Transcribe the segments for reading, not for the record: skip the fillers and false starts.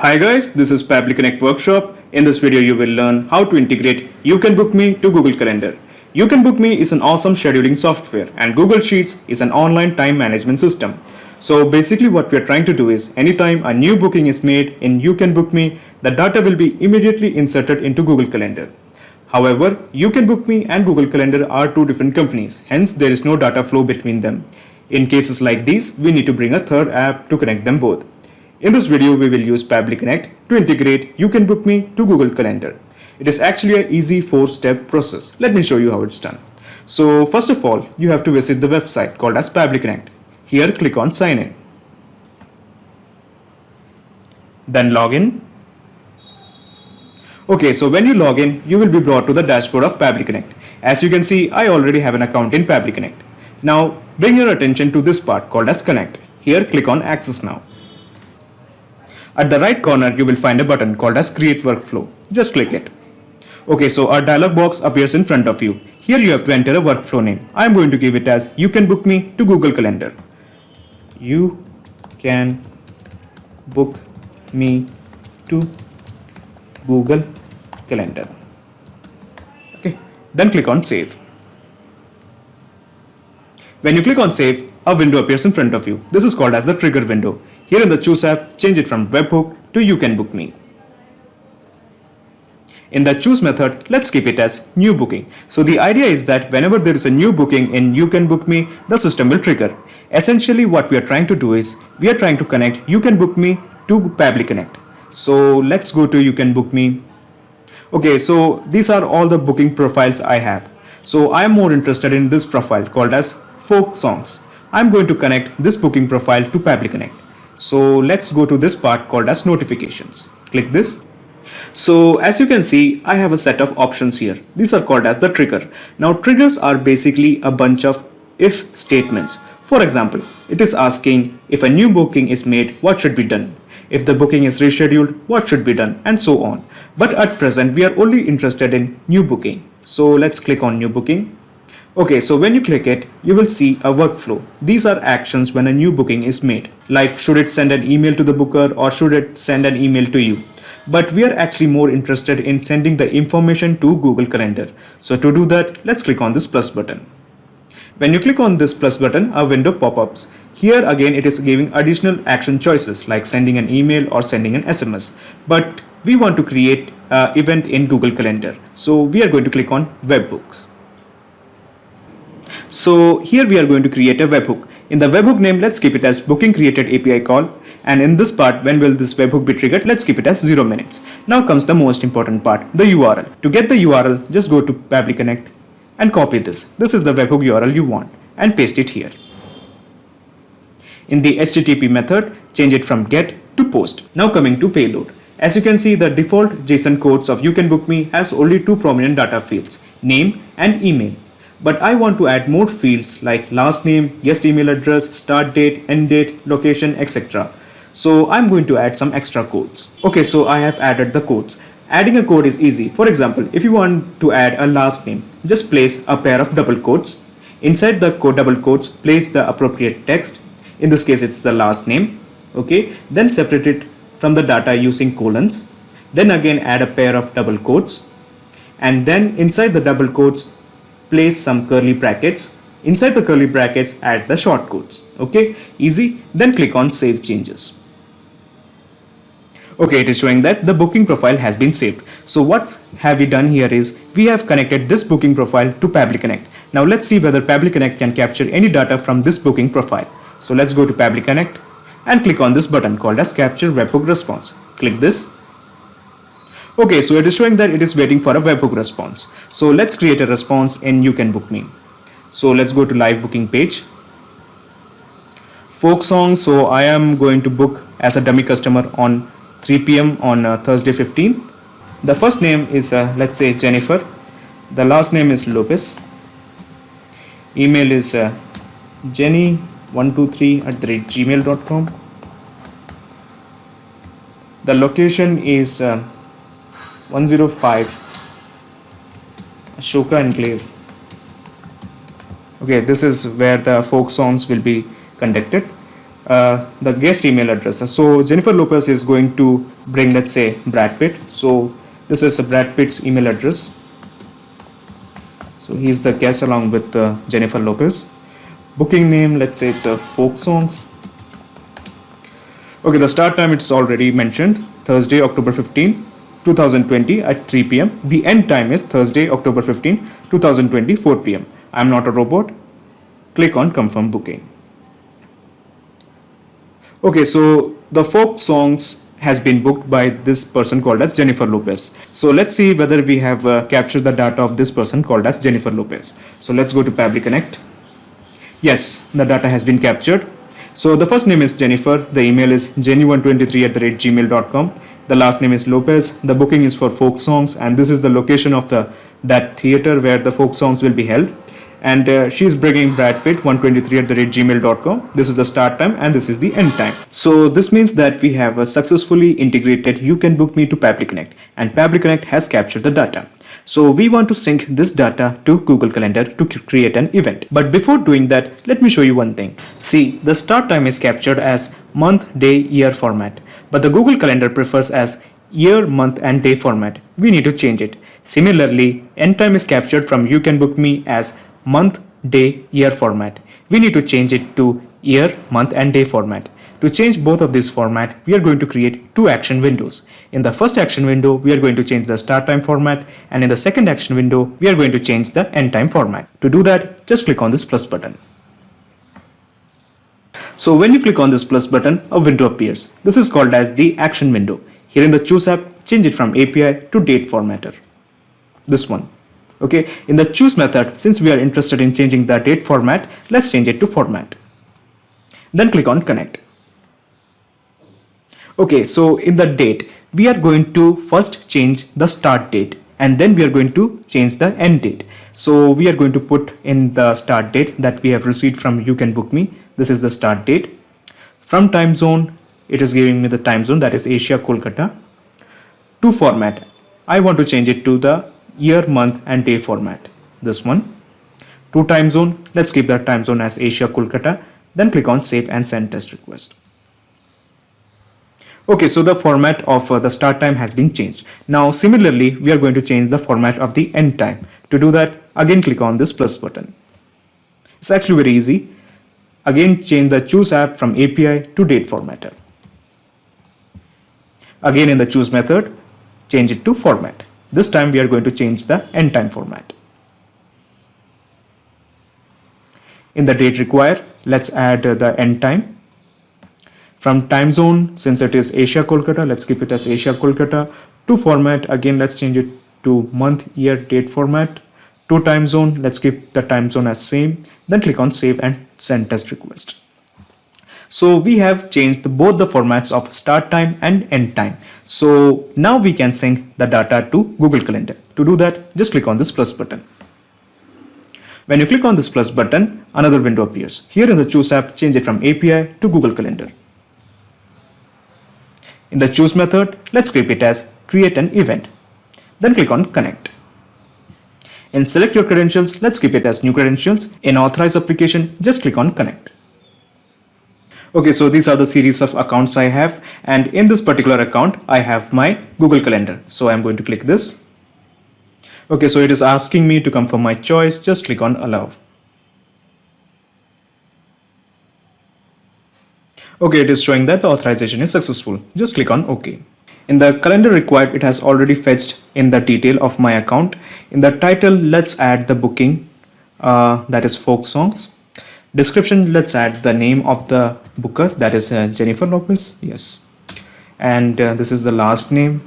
Hi guys, this is Pabbly Connect workshop. In this video you will learn how to integrate You Can Book Me to Google Calendar. You Can Book Me is an awesome scheduling software and Google Sheets is an online time management system. So basically what we are trying to do is anytime a new booking is made in You Can Book Me, the data will be immediately inserted into Google Calendar. However, You Can Book Me and Google Calendar are two different companies, hence there is no data flow between them. In cases like these, we need to bring a third app to connect them both. In this video, we will use Pabbly Connect to integrate You Can Book Me to Google Calendar. It is actually an easy 4-step process. Let me show you how it's done. So first of all, you have to visit the website called as Pabbly Connect. Here, click on Sign In. Then log in. Okay, so when you log in, you will be brought to the dashboard of Pabbly Connect. As you can see, I already have an account in Pabbly Connect. Now, bring your attention to this part called as Connect. Here, click on Access Now. At the right corner, you will find a button called as Create Workflow. Just click it. Okay, so a dialog box appears in front of you. Here you have to enter a workflow name. I am going to give it as You Can Book Me to Google Calendar. You can book me to Google Calendar. Okay, then click on Save. When you click on Save, a window appears in front of you. This is called as the trigger window. Here in the Choose app, change it from Webhook to You Can Book Me. In the Choose method, let's keep it as New Booking. So the idea is that whenever there is a new booking in You Can Book Me, the system will trigger. Essentially what we are trying to do is, we are trying to connect You Can Book Me to Pabbly Connect. So let's go to You Can Book Me. Okay, so these are all the booking profiles I have. So I am more interested in this profile called as Folk Songs. I'm going to connect this booking profile to Pabbly Connect. So let's go to this part called as Notifications. Click this. So as you can see, I have a set of options here. These are called as the trigger. Now triggers are basically a bunch of if statements. For example, it is asking if a new booking is made, what should be done? If the booking is rescheduled, what should be done? And so on. But at present, we are only interested in new booking. So let's click on new booking. Okay, so when you click it, you will see a workflow. These are actions when a new booking is made. Like should it send an email to the booker or should it send an email to you? But we are actually more interested in sending the information to Google Calendar. So to do that, let's click on this plus button. When you click on this plus button, a window pop-ups. Here again, it is giving additional action choices like sending an email or sending an SMS. But we want to create an event in Google Calendar. So we are going to click on Webhooks. So here we are going to create a webhook. In the webhook name, let's keep it as booking created API call. And in this part, when will this webhook be triggered? Let's keep it as 0 minutes. Now comes the most important part, the URL. To get the URL, just go to Pabbly Connect and copy this. This is the webhook URL you want and paste it here. In the HTTP method, change it from get to post. Now coming to payload. As you can see, the default JSON codes of You Can Book Me has only two prominent data fields, name and email. But I want to add more fields like last name, guest email address, start date, end date, location, etc. So I'm going to add some extra codes. Okay, so I have added the codes. Adding a code is easy. For example, if you want to add a last name, just place a pair of double quotes. Inside the double quotes, place the appropriate text. In this case, it's the last name. Okay, then separate it from the data using colons. Then again add a pair of double quotes. And then inside the double quotes, place some curly brackets. Inside the curly brackets, add the short quotes. Okay, easy. Then click on Save Changes. Okay, it is showing that the booking profile has been saved. So what have we done here is we have connected this booking profile to Pabbly Connect. Now let's see whether Pabbly Connect can capture any data from this booking profile. So let's go to Pabbly Connect and click on this button called as Capture Webhook Response. Click this. Okay, so it is showing that it is waiting for a webhook response. So let's create a response in You Can Book Me. So let's go to live booking page. Folk song. So I am going to book as a dummy customer on 3 p.m. on Thursday 15th. The first name is let's say Jennifer. The last name is Lopez. Email is jenny123@gmail.com. The location is 105 Ashoka Enclave. Okay, this is where the folk songs will be conducted. the guest email address. So Jennifer Lopez is going to bring, let's say, Brad Pitt. So this is Brad Pitt's email address. So he's the guest along with Jennifer Lopez. Booking name, let's say it's a folk songs. Okay, the start time it's already mentioned, Thursday, October 15, 2020 at 3 p.m. The end time is Thursday, October 15, 2020, 4 p.m. I'm not a robot. Click on confirm booking. Okay, so the folk songs has been booked by this person called as Jennifer Lopez. So let's see whether we have captured the data of this person called as Jennifer Lopez. So let's go to Pabbly Connect. Yes, the data has been captured. So the first name is Jennifer, the email is jenny123@gmail.com. The last name is Lopez, the booking is for folk songs, and this is the location of that theater where the folk songs will be held. And she's bringing Brad Pitt 123@gmail.com. This is the start time and this is the end time. So this means that we have successfully integrated You Can Book Me to Pabbly Connect, and Pabbly Connect has captured the data. So we want to sync this data to Google Calendar to create an event. But before doing that, let me show you one thing. See, the start time is captured as month, day, year format, but the Google Calendar prefers as year, month and day format. We need to change it. Similarly, end time is captured from You Can Book Me as month, day, year format. We need to change it to year, month and day format. To change both of these format, we are going to create two action windows. In the first action window, we are going to change the start time format, and in the second action window, we are going to change the end time format. To do that, just click on this plus button. So when you click on this plus button, a window appears. This is called as the action window. Here in the choose app, change it from API to date formatter. This one. Okay, in the choose method, since we are interested in changing the date format, let's change it to format. Then click on connect. Okay, so in the date, we are going to first change the start date and then we are going to change the end date. So we are going to put in the start date that we have received from You Can Book Me. This is the start date. From time zone, it is giving me the time zone, that is Asia, Kolkata. To format, I want to change it to the year, month and day format. This one. To time zone, let's keep that time zone as Asia, Kolkata. Then click on save and send test request. Okay, so the format of the start time has been changed. Now similarly, we are going to change the format of the end time. To do that, again click on this plus button. It's actually very easy. Again change the choose app from API to date formatter. Again in the choose method, change it to format. This time we are going to change the end time format. In the date required, let's add the end time. From time zone, since it is Asia Kolkata, let's keep it as Asia Kolkata. To format, again let's change it to month, year, date format. To time zone, let's keep the time zone as same. Then click on save and send test request. So we have changed both the formats of start time and end time. So now we can sync the data to Google Calendar. To do that, just click on this plus button. When you click on this plus button, another window appears. Here in the choose app, change it from API to Google Calendar. In the choose method, let's keep it as create an event. Then click on connect. In select your credentials, let's keep it as new credentials. In authorize application, just click on connect. Okay, so these are the series of accounts I have, and in this particular account, I have my Google Calendar. So I'm going to click this. Okay, so it is asking me to confirm my choice. Just click on allow. Okay, it is showing that the authorization is successful. Just click on OK. In the calendar required, it has already fetched in the detail of my account. In the title, let's add the booking, that is folk songs. Description, let's add the name of the booker, that is Jennifer Lopez. Yes. And this is the last name,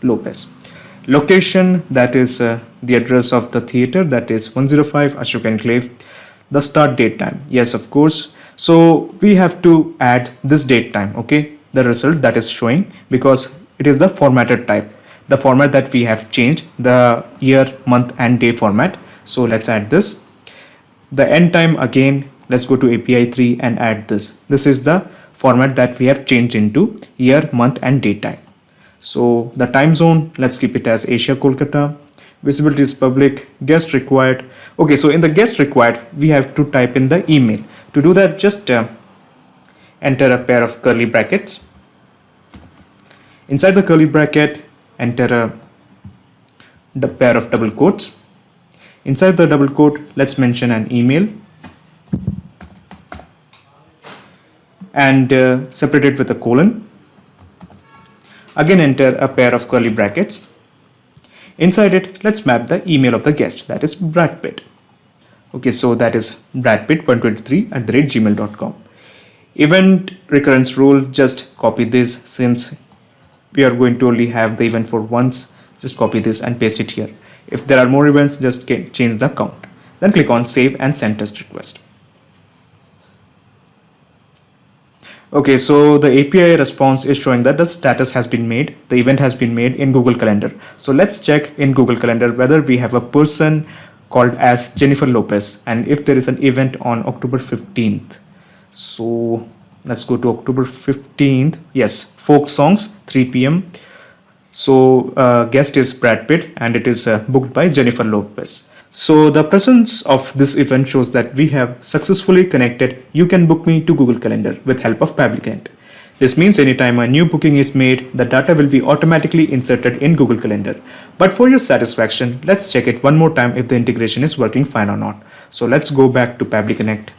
Lopez. Location, that is the address of the theater, that is 105 Ashok Enclave. The start date time, yes, of course. So we have to add this date time, okay, the result that is showing, because it is the formatted type, the format that we have changed, the year, month and day format. So let's add this. The end time, again, let's go to API 3 and add this. This is the format that we have changed into year, month and date time. So the time zone, let's keep it as Asia Kolkata. Visibility is public. Guest required. Okay, so in the guest required, we have to type in the email. To do that, just enter a pair of curly brackets. Inside the curly bracket, enter the pair of double quotes. Inside the double quote, let's mention an email and separate it with a colon. Again, enter a pair of curly brackets. Inside it, let's map the email of the guest, that is Brad Pitt. Okay, so that is bradpitt123@gmail.com. Event recurrence rule, just copy this since we are going to only have the event for once. Just copy this and paste it here. If there are more events, just change the count. Then click on save and send test request. Okay, so the API response is showing that the status has been made, the event has been made in Google Calendar. So let's check in Google Calendar whether we have a person called as Jennifer Lopez and if there is an event on October 15th. So let's go to October 15th. Yes, folk songs, 3 p.m. So guest is Brad Pitt and it is booked by Jennifer Lopez. So the presence of this event shows that we have successfully connected You Can Book Me to Google Calendar with help of Pabbly Connect. This means anytime a new booking is made, the data will be automatically inserted in Google Calendar. But for your satisfaction, let's check it one more time if the integration is working fine or not. So let's go back to Pabbly Connect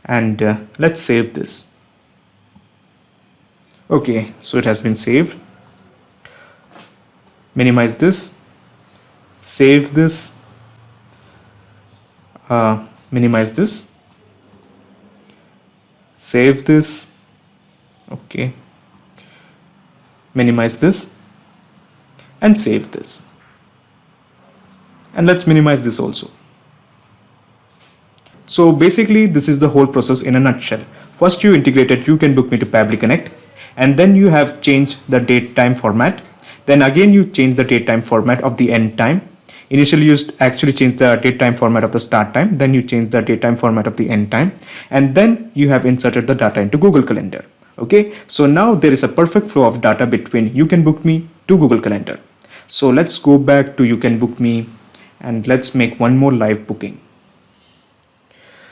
and let's save this. Okay, so it has been saved. Minimize this. Save this, minimize this, save this, okay, minimize this and save this, and let's minimize this also. So basically this is the whole process in a nutshell. First you integrated You Can Book Me to Pabbly Connect and then you have changed the date time format. Then again you change the date time format of the end time. Initially you actually change the date time format of the start time, then you change the date time format of the end time, and then you have inserted the data into Google Calendar. Okay, so now there is a perfect flow of data between You Can Book Me to Google Calendar. So let's go back to You Can Book Me and let's make one more live booking.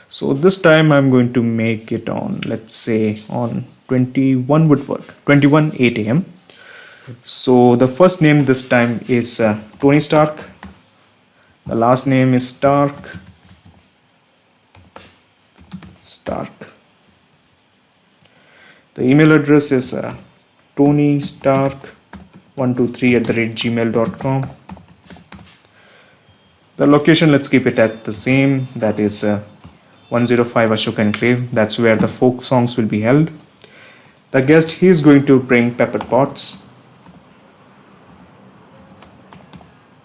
So this time I'm going to make it on, let's say on 21 would work, 21 8 a.m. So the first name this time is Tony Stark. The last name is Stark. The email address is tonystark123@gmail.com. The location, let's keep it as the same. That is 105 Ashok Enclave. That's where the folk songs will be held. The guest, he is going to bring pepper pots.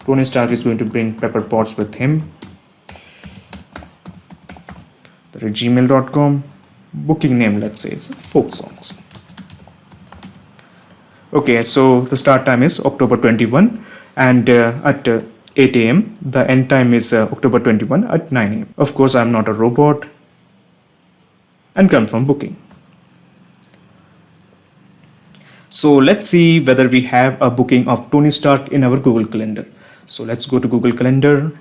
Tony Stark is going to bring pepper pots with him. gmail.com. Booking name, let's say it's folk songs. Okay, so the start time is October 21 and at 8 a.m. The end time is October 21 at 9 a.m. Of course, I'm not a robot. And confirm booking. So let's see whether we have a booking of Tony Stark in our Google Calendar. So let's go to Google Calendar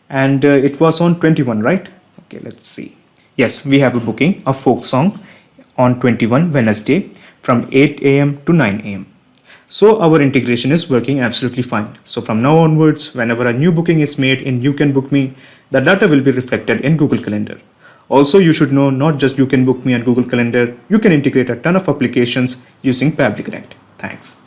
and it was on 21, right? Okay, let's see. Yes, we have a booking of folk song on 21 Wednesday from 8 a.m. to 9 a.m. So our integration is working absolutely fine. So from now onwards, whenever a new booking is made in You Can Book Me, the data will be reflected in Google Calendar. Also, you should know not just You Can Book Me and Google Calendar, you can integrate a ton of applications using Pabbly Connect. Thanks.